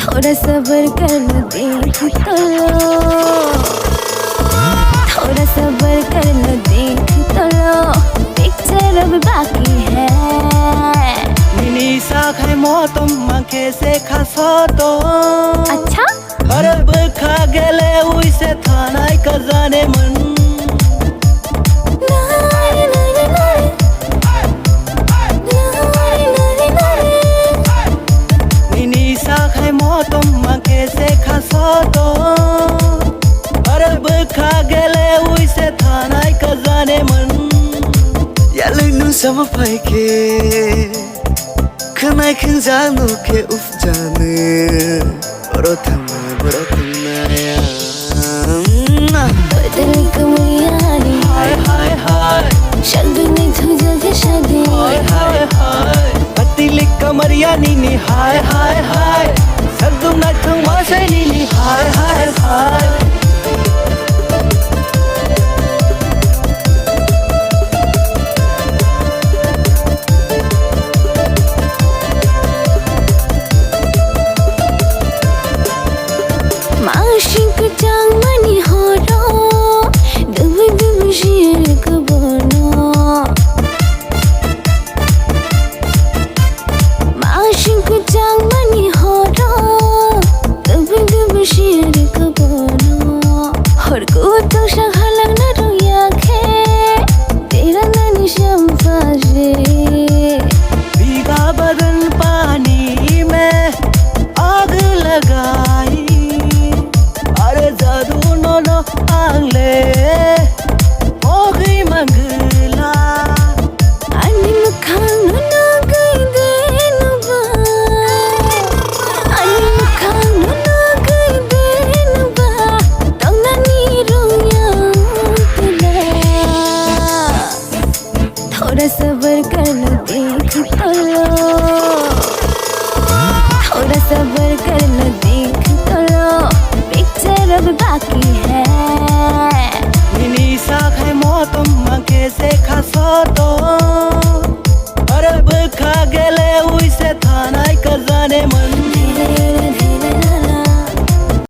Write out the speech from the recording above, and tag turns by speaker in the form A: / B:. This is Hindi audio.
A: थोड़ा सब्र कर लो देख तो लो, थोड़ा सब्र कर लो देख तो लो, पिक्चर अब बाकी है।
B: निशा खाए मौतम मांखे से खासो
A: अच्छा
B: अरब खा गेले उइसे थानाय का जाने मन मौतम मांखे से खासो अरब खा गेले उइसे थानाय का जाने मन
C: यालनु सम फाइके खनाय खन जानो के उफ जाने बरो थांनाया
A: दिल कमरियानी
B: हाय हाय हाय
A: शब्द नहीं तुझे के शादी
B: हाय हाय हाय पतिली कमरिया नीनी हाय हाय हाय सदुम ना थमा से नीनी हाय हाय हाय
A: माशिक चांग मनी हो रो दुब दुब शेर कबनो माशिक चांग मनी हो रो दुब दुब शेर कबनो हर को तो शहलग न रोया खे तेरा ननी शंफाजे
B: भीगा बदन पानी में आग लगाई जादू नो आंगले ओगी मंगला
A: अनिम खानो ना गई देनुबा अनिम खानो ना गई देनुबा तंगना नीरुया तुला थोड़ा सब्र कर लो देख तो लो, थोड़ा सब्र कर लो देख तो लो, पिक्चर अब बाकी है।
B: निशा खाए मौतम मांखे से खासो अरब खा गेले उइसे थानाय का जाने मन